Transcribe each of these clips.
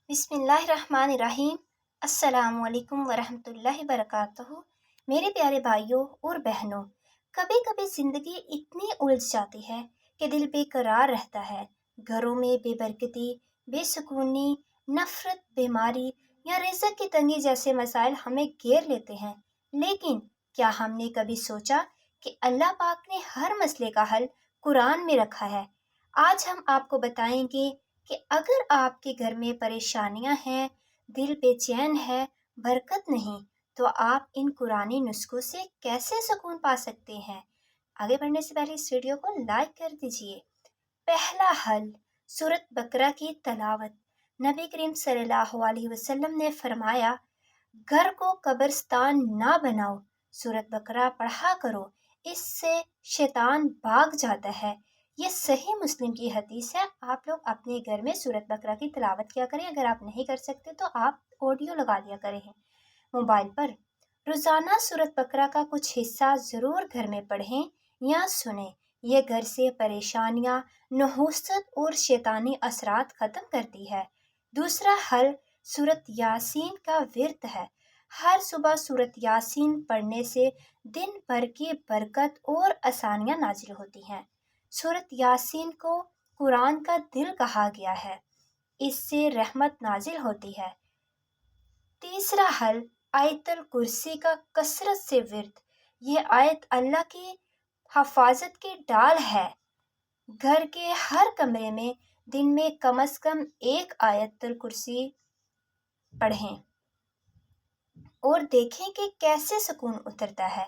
बिस्मिल्लाहिर्रहमानिर्रहीम। अस्सलामु अलैकुम वरहमतुल्लाहि वबरकातुहू। मेरे प्यारे भाइयों और बहनों, कभी कभी ज़िंदगी इतनी उलझ जाती है कि दिल बेकरार रहता है। घरों में बेबरकती, बेसुकूनी, नफरत, बीमारी या रिज़्क़ की तंगी जैसे मसाइल हमें घेर लेते हैं। लेकिन क्या हमने कभी सोचा कि अल्लाह पाक ने हर मसले का हल कुरान में रखा है? आज हम आपको बताएंगे कि अगर आपके घर में परेशानियां हैं, दिल बेचैन है, बरकत नहीं, तो आप इन कुरानी नुस्खों से कैसे सुकून पा सकते हैं। आगे बढ़ने से पहले इस वीडियो को लाइक कर दीजिए। पहला हल, सूरत बकरा की तलावत। नबी करीम सल्लल्लाहु अलैहि वसल्लम ने फरमाया, घर को कब्रिस्तान ना बनाओ, सूरत बकरा पढ़ा करो, इससे शैतान भाग जाता है। ये सही मुस्लिम की हदीस है। आप लोग अपने घर में सूरत बकरा की तिलावत किया करें। अगर आप नहीं कर सकते तो आप ऑडियो लगा लिया करें मोबाइल पर। रोज़ाना सूरत बकरा का कुछ हिस्सा ज़रूर घर में पढ़ें या सुने। ये घर से परेशानियाँ, नहुसत और शैतानी असरात ख़त्म करती है। दूसरा हल, सूरत यासीन का विर्द है। हर सुबह सूरत यासीन पढ़ने से दिन भर की बरकत और आसानियाँ नाजिल होती हैं। सूरत यासीन को कुरान का दिल कहा गया है, इससे रहमत नाजिल होती है। तीसरा हल, आयतल कुर्सी का कसरत से विर्द। ये आयत अल्लाह की हफाजत की डाल है। घर के हर कमरे में दिन में कम से कम एक आयतल कुर्सी पढ़ें और देखें कि कैसे सुकून उतरता है।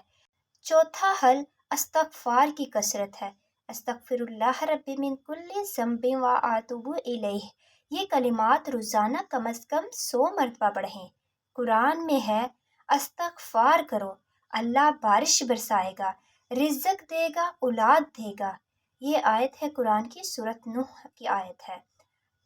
चौथा हल, अस्तगफार की कसरत है। अस्तगफिरुल्लाह रब्बी मिन कुल्ली ज़ंबिन व आतूबु इलैह। ये कलिमात रोज़ाना कम से कम 100 मरतबा पढ़ें। कुरान में है, अस्तगफार करो, अल्लाह बारिश बरसाएगा, रिज़्क़ देगा, औलाद देगा। ये आयत है कुरान की, सूरत नूह की आयत है।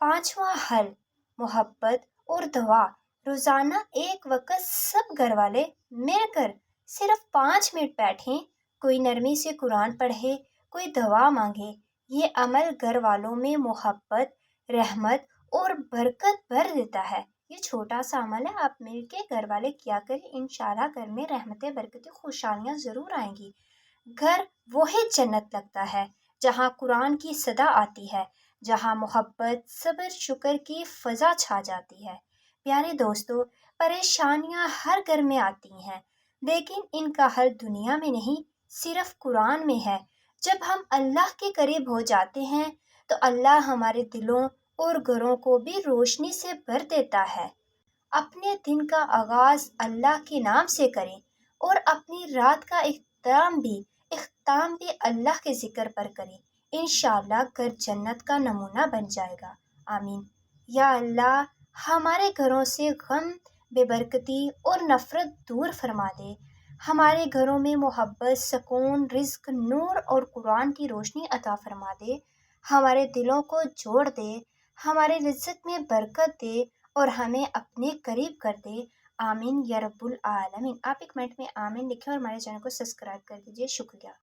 पांचवा हल, मोहब्बत और दुआ। रोज़ाना एक वक्त सब घर वाले मिलकर सिर्फ 5 मिनट बैठें, कोई नरमी से कुरान पढ़े, कोई दुआ मांगे। ये अमल घर वालों में मोहब्बत, रहमत और बरकत भर देता है। ये छोटा सा अमल है, आप मिलके घर वाले किया करें, इंशाल्लाह घर में रहमतें, बरकतें, खुशहालियाँ ज़रूर आएंगी। घर वही जन्नत लगता है जहाँ कुरान की सदा आती है, जहाँ मोहब्बत, सब्र, शुक्र की फ़ज़ा छा जाती है। प्यारे दोस्तों, परेशानियाँ हर घर में आती हैं, लेकिन इनका हल दुनिया में नहीं, सिर्फ कुरान में है। जब हम अल्लाह के करीब हो जाते हैं तो अल्लाह हमारे दिलों और घरों को भी रोशनी से भर देता है। अपने दिन का आगाज़ अल्लाह के नाम से करें और अपनी रात का इख्ताम भी अल्लाह के ज़िक्र पर करें। इंशाअल्लाह घर जन्नत का नमूना बन जाएगा। आमीन। या अल्लाह, हमारे घरों से गम, बेबरकती और नफ़रत दूर फरमा दे। हमारे घरों में मोहब्बत, सुकून, रिज़्क़, नूर और कुरान की रोशनी अता फरमा दे। हमारे दिलों को जोड़ दे, हमारे रिज़्क़ में बरकत दे और हमें अपने करीब कर दे। आमीन या रब्बुल आलमीन। आप एक मिनट में आमीन लिखें और हमारे चैनल को सब्सक्राइब कर दीजिए। शुक्रिया।